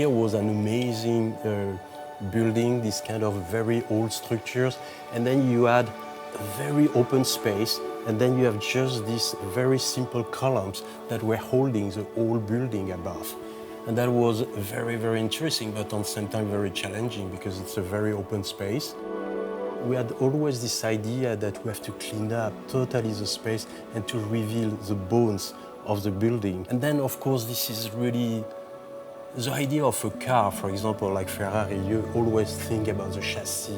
here was an amazing building, this kind of very old structures, and then you had a very open space, and then you have just these very simple columns that were holding the whole building above. And that was very, very interesting, but at the same time very challenging because it's a very open space. We had always this idea that we have to clean up totally the space and to reveal the bones of the building. And then, of course, this is really the idea of a car, for example, like Ferrari. You always think about the chassis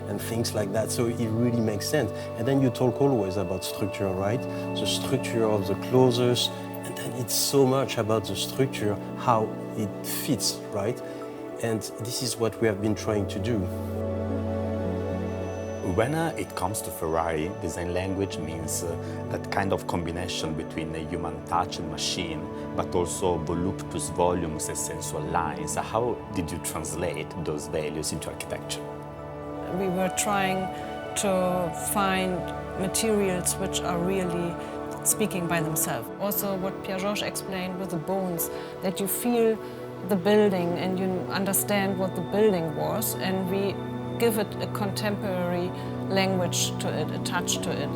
and things like that, so it really makes sense. And then you talk always about structure, right? The structure of the closures, and then it's so much about the structure, how it fits, right? And this is what we have been trying to do. When it comes to Ferrari, design language means that kind of combination between a human touch and machine, but also voluptuous volumes and sensual lines. How did you translate those values into architecture? We were trying to find materials which are really speaking by themselves. Also what Pierre explained with the bones, that you feel the building and you understand what the building was, and we give it a contemporary language to it, a touch to it.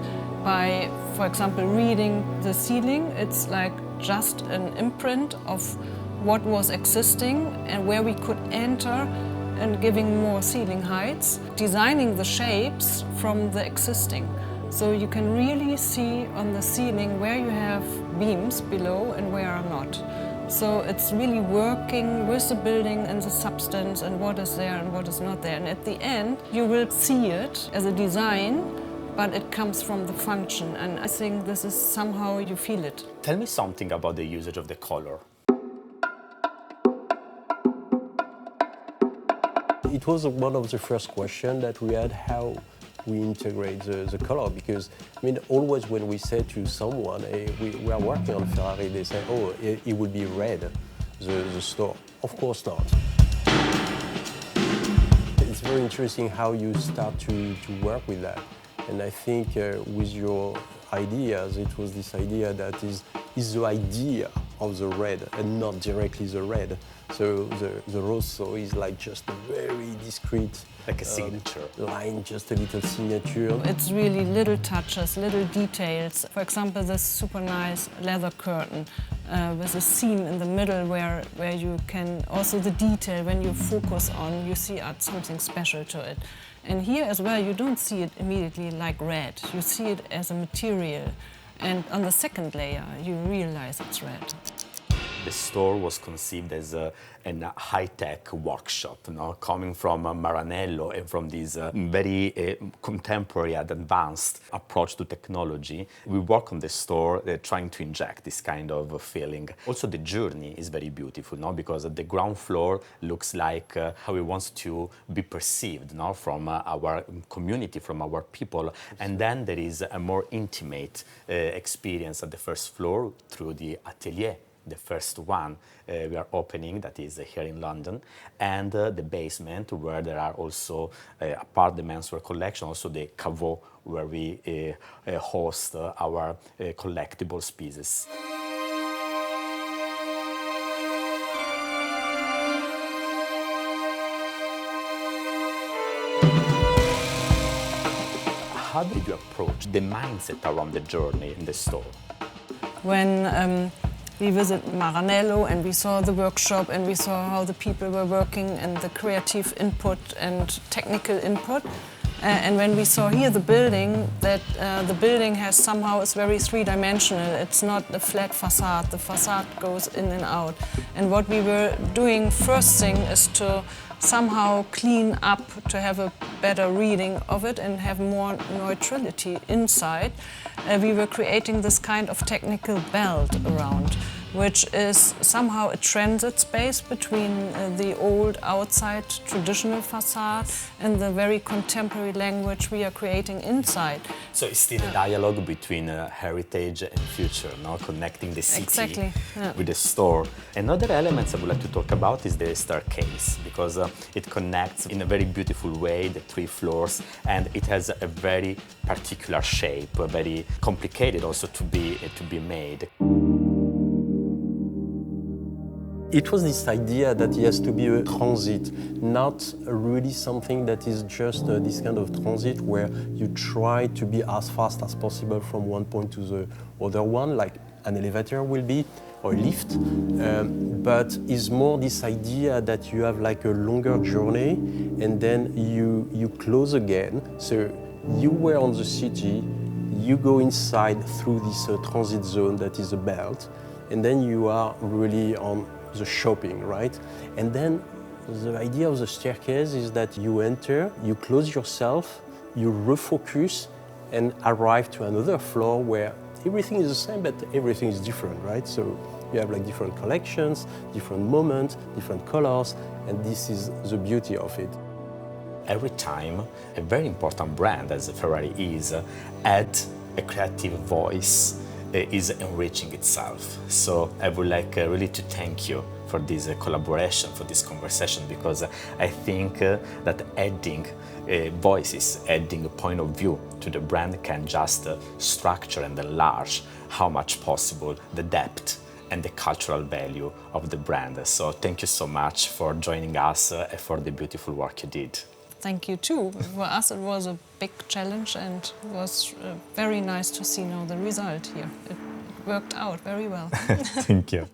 By, for example, reading the ceiling, it's like just an imprint of what was existing and where we could enter, and giving more ceiling heights, designing the shapes from the existing. So you can really see on the ceiling where you have beams below and where are not. So it's really working with the building and the substance and what is there and what is not there. And at the end, you will see it as a design, but it comes from the function. And I think this is somehow you feel it. Tell me something about the usage of the color. It was one of the first questions that we had, how we integrate the color, because I mean, always when we say to someone, hey, we are working on Ferrari, they say, oh, it would be red, the store. Of course not. It's very interesting how you start to work with that. And I think with your ideas, it was this idea that is the idea of the red and not directly the red. So the rosso is like just a very discreet, like a signature line, just a little signature. It's really little touches, little details. For example, this super nice leather curtain with a seam in the middle where you can, also the detail, when you focus on, you see something special to it. And here as well, you don't see it immediately like red. You see it as a material. And on the second layer, you realize it's red. The store was conceived as a high-tech workshop, coming from Maranello and from this very contemporary and advanced approach to technology. We work on the store trying to inject this kind of feeling. Also, the journey is very beautiful, because the ground floor looks like how we want to be perceived from our community, from our people. And then there is a more intimate experience at the first floor through the atelier. The first one we are opening, that is here in London, and the basement where there are also, apart the menswear collection, also the caveau where we host our collectibles pieces. How did you approach the mindset around the journey in the store? When we visited Maranello and we saw the workshop and we saw how the people were working and the creative input and technical input. And when we saw here the building, that the building has somehow is very three-dimensional. It's not a flat facade. The facade goes in and out. And what we were doing first thing is to somehow clean up, to have a better reading of it and have more neutrality inside. We were creating this kind of technical belt around, which is somehow a transit space between the old outside traditional facade and the very contemporary language we are creating inside. So it's still a dialogue between heritage and future, connecting the city with the store. Another element I would like to talk about is the staircase, because it connects in a very beautiful way the 3 floors, and it has a very particular shape, very complicated also to be made. It was this idea that it has to be a transit, not really something that is just this kind of transit where you try to be as fast as possible from one point to the other one, like an elevator will be, or a lift, but it's more this idea that you have like a longer journey and then you close again. So you were on the city, you go inside through this transit zone that is a belt, and then you are really on the shopping, right? And then the idea of the staircase is that you enter, you close yourself, you refocus, and arrive to another floor where everything is the same, but everything is different, right? So you have like different collections, different moments, different colors, and this is the beauty of it. Every time a very important brand, as Ferrari is, adds a creative voice, is enriching itself. So I would like really to thank you for this collaboration, for this conversation, because I think that adding voices, adding a point of view to the brand can just structure and enlarge how much possible the depth and the cultural value of the brand. So thank you so much for joining us and for the beautiful work you did. Thank you too. For us it was a big challenge and it was very nice to see now the result here. It worked out very well. Thank you.